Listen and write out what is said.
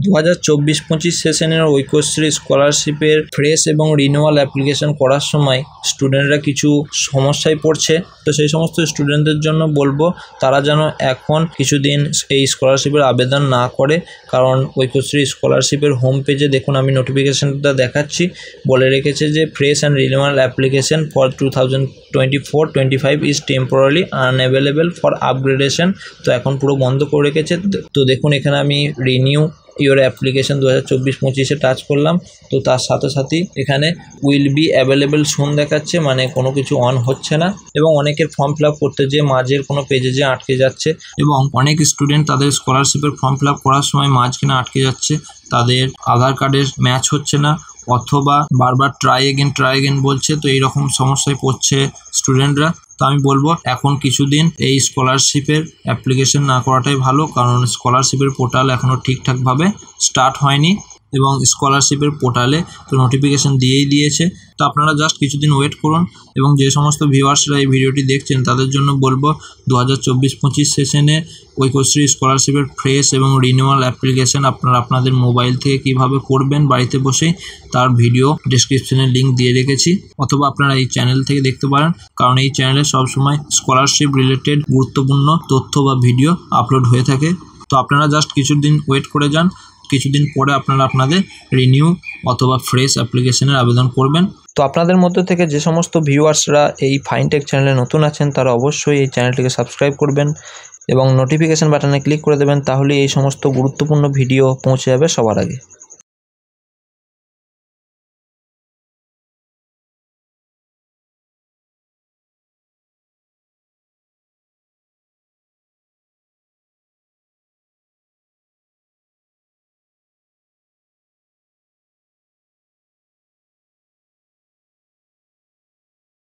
2024-25 সেশনের ঐক্যশ্রী স্কলারশিপের ফ্রেশ এবং রিনিউয়াল অ্যাপ্লিকেশন করার সময় স্টুডেন্টরা কিছু সমস্যায় পড়ছে। তো সেই সমস্ত স্টুডেন্টদের জন্য বলবো তারা যেন এখন কিছুদিন এই স্কলারশিপের আবেদন না করে, কারণ ঐক্যশ্রী স্কলারশিপের হোম পেজে দেখুন আমি নোটিফিকেশানটা দেখাচ্ছি, বলে রেখেছে যে fresh and renewal application for 2024-25 is temporary unavailable for upgradation. তো এখন পুরো বন্ধ করে রেখেছে। তো দেখুন এখানে আমি রিনিউ ইওর অ্যাপ্লিকেশন 2024-25-এ টাচ করলাম। তো তার সাথে সাথেই এখানে উইল বি অ্যাভেলেবল সুন দেখাচ্ছে, মানে কোনো কিছু অন হচ্ছে না। এবং অনেকের ফর্ম ফিল আপ করতে যেয়ে মাঝের কোনো পেজে যে আটকে যাচ্ছে, এবং অনেক স্টুডেন্ট তাদের স্কলারশিপের ফর্ম ফিল আপ করার সময় মাঝখানে আটকে যাচ্ছে, তাদের আধার কার্ডের ম্যাচ হচ্ছে না, অথবা বারবার ট্রাই এগেন বলছে। তো এইরকম সমস্যায় পড়ছে স্টুডেন্টরা। তো আমি বলবো এখন কিছুদিন এই স্কলারশিপের অ্যাপ্লিকেশন না করাটাই ভালো, কারণ স্কলারশিপের পোর্টাল এখনও ঠিকঠাকভাবে স্টার্ট হয়নি এবং স্কলারশিপের পোর্টালে তো নোটিফিকেশান দিয়েছে। তো আপনারা জাস্ট কিছুদিন ওয়েট করুন। এবং যে সমস্ত ভিউয়ার্সরা এই ভিডিওটি দেখছেন তাদের জন্য বলবো 2024-25 সেশনে ঐক্যশ্রী স্কলারশিপের ফ্রেশ এবং রিনিউয়াল অ্যাপ্লিকেশন আপনারা আপনাদের মোবাইল থেকে কিভাবে করবেন বাড়িতে বসেই, তার ভিডিও ডেসক্রিপশনে লিঙ্ক দিয়ে রেখেছি, অথবা আপনারা এই চ্যানেল থেকে দেখতে পারেন, কারণ এই চ্যানেলে সবসময় স্কলারশিপ রিলেটেড গুরুত্বপূর্ণ তথ্য বা ভিডিও আপলোড হয়ে থাকে। তো আপনারা জাস্ট কিছুদিন ওয়েট করে যান, কিছুদিন পরে আপনারা আপনাদের রিনিউ অথবা ফ্রেশ অ্যাপ্লিকেশনের আবেদন করবেন। তো আপনাদের মধ্যে থেকে যে সমস্ত ভিউয়ার্সরা এই ফাইনটেক চ্যানেলে নতুন আছেন তারা অবশ্যই এই চ্যানেলটিকে সাবস্ক্রাইব করবেন এবং নোটিফিকেশান বাটনে ক্লিক করে দেবেন, তাহলে এই সমস্ত গুরুত্বপূর্ণ ভিডিও পৌঁছে যাবে সবার আগে।